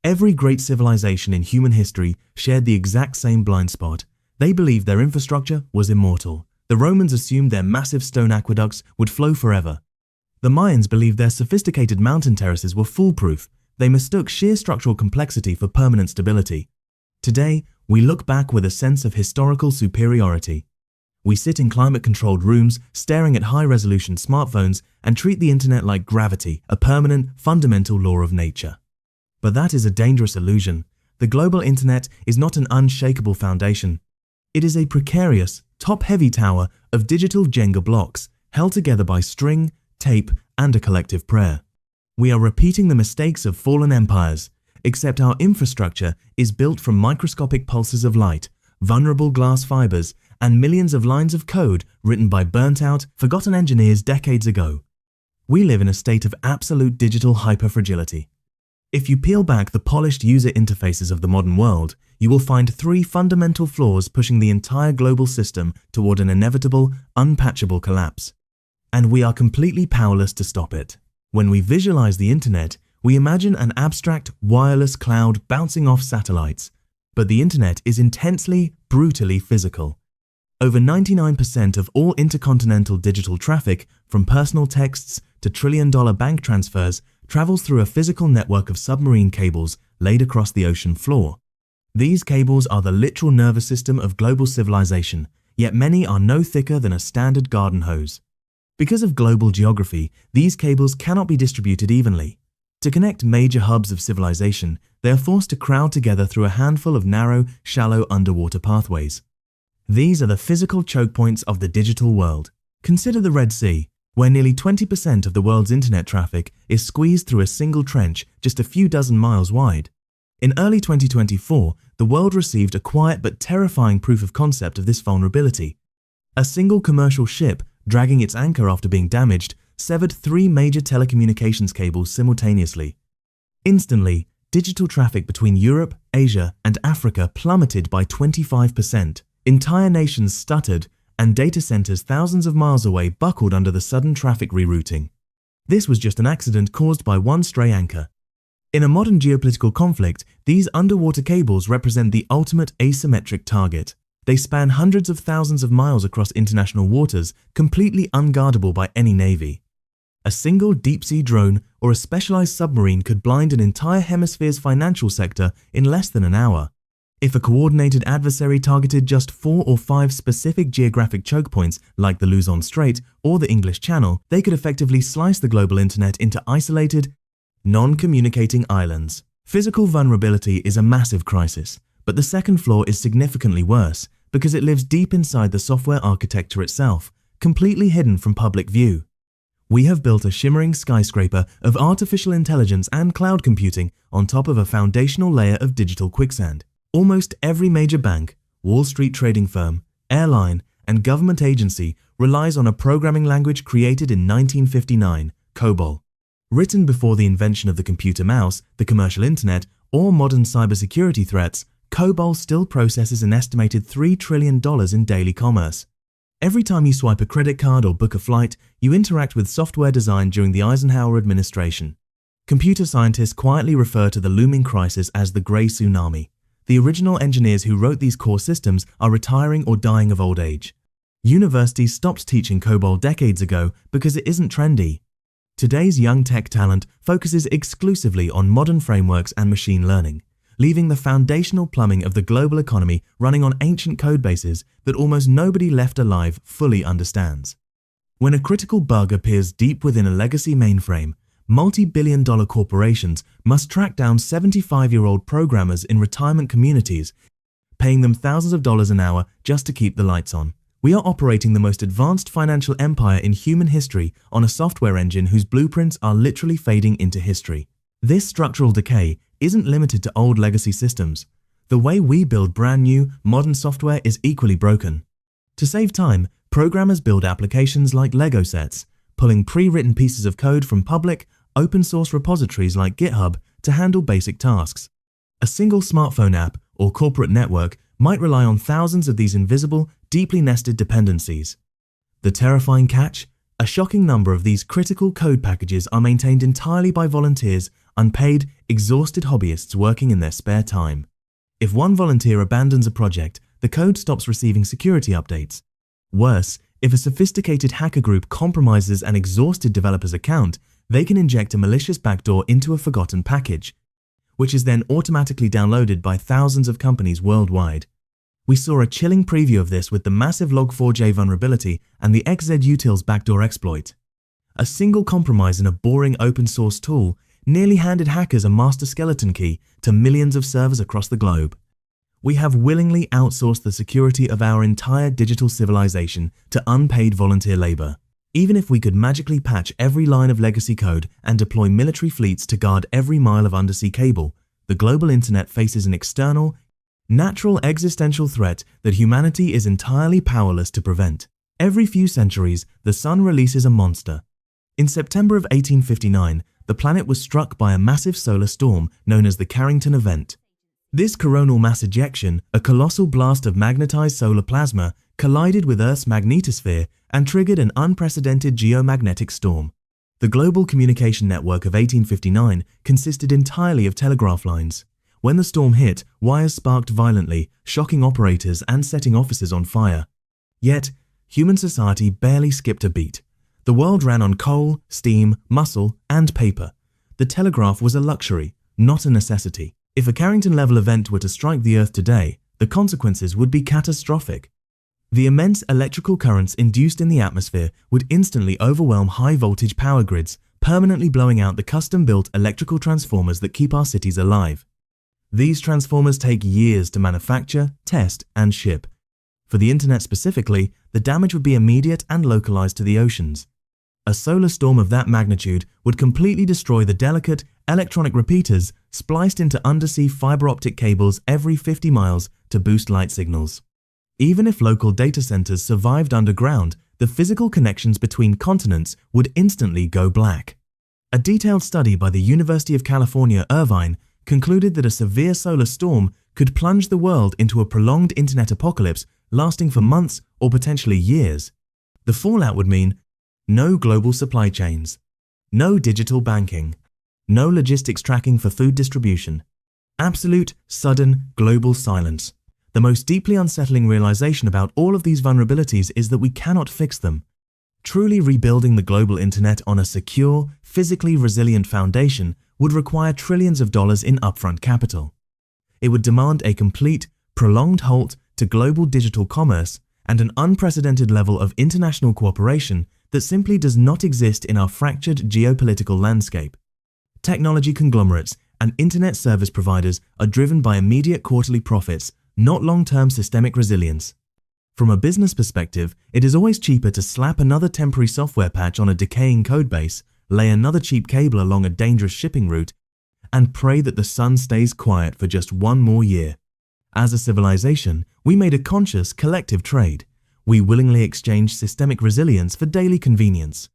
Every great civilization in human history shared the exact same blind spot. They believed their infrastructure was immortal. The Romans assumed their massive stone aqueducts would flow forever. The Mayans believed their sophisticated mountain terraces were foolproof. They mistook sheer structural complexity for permanent stability. Today, we look back with a sense of historical superiority. We sit in climate-controlled rooms, staring at high-resolution smartphones, and treat the internet like gravity, a permanent, fundamental law of nature. But that is a dangerous illusion. The global internet is not an unshakable foundation. It is a precarious, top-heavy tower of digital Jenga blocks, held together by string, tape, and a collective prayer. We are repeating the mistakes of fallen empires, except our infrastructure is built from microscopic pulses of light, vulnerable glass fibers, and millions of lines of code written by burnt-out, forgotten engineers decades ago. We live in a state of absolute digital hyperfragility. If you peel back the polished user interfaces of the modern world, you will find three fundamental flaws pushing the entire global system toward an inevitable, unpatchable collapse. And we are completely powerless to stop it. When we visualize the internet, we imagine an abstract, wireless cloud bouncing off satellites. But the internet is intensely, brutally physical. Over 99% of all intercontinental digital traffic, from personal texts to trillion-dollar bank transfers, travels through a physical network of submarine cables laid across the ocean floor. These cables are the literal nervous system of global civilization, yet many are no thicker than a standard garden hose. Because of global geography, these cables cannot be distributed evenly. To connect major hubs of civilization, they are forced to crowd together through a handful of narrow, shallow underwater pathways. These are the physical choke points of the digital world. Consider the Red Sea, where nearly 20% of the world's internet traffic is squeezed through a single trench just a few dozen miles wide. In early 2024, the world received a quiet but terrifying proof of concept of this vulnerability. A single commercial ship, dragging its anchor after being damaged, severed 3 major telecommunications cables simultaneously. Instantly, digital traffic between Europe, Asia, and Africa plummeted by 25%. Entire nations stuttered, and data centers thousands of miles away buckled under the sudden traffic rerouting. This was just an accident caused by one stray anchor. In a modern geopolitical conflict, these underwater cables represent the ultimate asymmetric target. They span hundreds of thousands of miles across international waters, completely unguardable by any navy. A single deep-sea drone or a specialized submarine could blind an entire hemisphere's financial sector in less than an hour. If a coordinated adversary targeted just 4 or 5 specific geographic choke points like the Luzon Strait or the English Channel, they could effectively slice the global internet into isolated, non-communicating islands. Physical vulnerability is a massive crisis, but the second flaw is significantly worse because it lives deep inside the software architecture itself, completely hidden from public view. We have built a shimmering skyscraper of artificial intelligence and cloud computing on top of a foundational layer of digital quicksand. Almost every major bank, Wall Street trading firm, airline, and government agency relies on a programming language created in 1959, COBOL. Written before the invention of the computer mouse, the commercial internet, or modern cybersecurity threats, COBOL still processes an estimated $3 trillion in daily commerce. Every time you swipe a credit card or book a flight, you interact with software designed during the Eisenhower administration. Computer scientists quietly refer to the looming crisis as the Grey Tsunami. The original engineers who wrote these core systems are retiring or dying of old age. Universities stopped teaching COBOL decades ago because it isn't trendy. Today's young tech talent focuses exclusively on modern frameworks and machine learning, leaving the foundational plumbing of the global economy running on ancient codebases that almost nobody left alive fully understands. When a critical bug appears deep within a legacy mainframe, multi-billion-dollar corporations must track down 75-year-old programmers in retirement communities, paying them thousands of dollars an hour just to keep the lights on. We are operating the most advanced financial empire in human history on a software engine whose blueprints are literally fading into history. This structural decay isn't limited to old legacy systems. The way we build brand new, modern software is equally broken. To save time, programmers build applications like Lego sets, pulling pre-written pieces of code from public, open-source repositories like GitHub to handle basic tasks. A single smartphone app or corporate network might rely on thousands of these invisible, deeply nested dependencies. The terrifying catch? A shocking number of these critical code packages are maintained entirely by volunteers unpaid, exhausted hobbyists working in their spare time. If one volunteer abandons a project, the code stops receiving security updates. Worse, if a sophisticated hacker group compromises an exhausted developer's account, they can inject a malicious backdoor into a forgotten package, which is then automatically downloaded by thousands of companies worldwide. We saw a chilling preview of this with the massive Log4j vulnerability and the XZUtils backdoor exploit. A single compromise in a boring open source tool nearly handed hackers a master skeleton key to millions of servers across the globe. We have willingly outsourced the security of our entire digital civilization to unpaid volunteer labor. Even if we could magically patch every line of legacy code and deploy military fleets to guard every mile of undersea cable, the global internet faces an external, natural existential threat that humanity is entirely powerless to prevent. Every few centuries, the sun releases a monster. In September of 1859, the planet was struck by a massive solar storm known as the Carrington event. This coronal mass ejection, a colossal blast of magnetized solar plasma, collided with Earth's magnetosphere and triggered an unprecedented geomagnetic storm. The global communication network of 1859 consisted entirely of telegraph lines. When the storm hit, wires sparked violently, shocking operators and setting offices on fire. Yet, human society barely skipped a beat. The world ran on coal, steam, muscle, and paper. The telegraph was a luxury, not a necessity. If a Carrington-level event were to strike the Earth today, the consequences would be catastrophic. The immense electrical currents induced in the atmosphere would instantly overwhelm high-voltage power grids, permanently blowing out the custom-built electrical transformers that keep our cities alive. These transformers take years to manufacture, test, and ship. For the internet specifically, the damage would be immediate and localized to the oceans. A solar storm of that magnitude would completely destroy the delicate, electronic repeaters spliced into undersea fiber optic cables every 50 miles to boost light signals. Even if local data centers survived underground, the physical connections between continents would instantly go black. A detailed study by the University of California, Irvine, concluded that a severe solar storm could plunge the world into a prolonged internet apocalypse lasting for months or potentially years. The fallout would mean no global supply chains, no digital banking, no logistics tracking for food distribution, absolute, sudden, global silence. The most deeply unsettling realization about all of these vulnerabilities is that we cannot fix them. Truly rebuilding the global internet on a secure, physically resilient foundation would require trillions of dollars in upfront capital. It would demand a complete, prolonged halt to global digital commerce and an unprecedented level of international cooperation that simply does not exist in our fractured geopolitical landscape. Technology conglomerates and internet service providers are driven by immediate quarterly profits, not long-term systemic resilience. From a business perspective, it is always cheaper to slap another temporary software patch on a decaying codebase, lay another cheap cable along a dangerous shipping route, and pray that the sun stays quiet for just one more year. As a civilization, we made a conscious, collective trade. We willingly exchanged systemic resilience for daily convenience.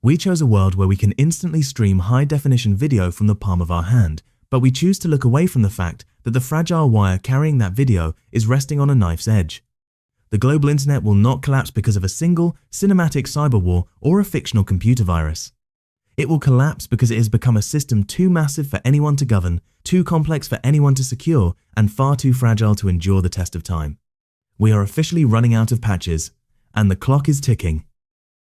We chose a world where we can instantly stream high-definition video from the palm of our hand, but we choose to look away from the fact that the fragile wire carrying that video is resting on a knife's edge. The global internet will not collapse because of a single, cinematic cyber war or a fictional computer virus. It will collapse because it has become a system too massive for anyone to govern, too complex for anyone to secure, and far too fragile to endure the test of time. We are officially running out of patches, and the clock is ticking.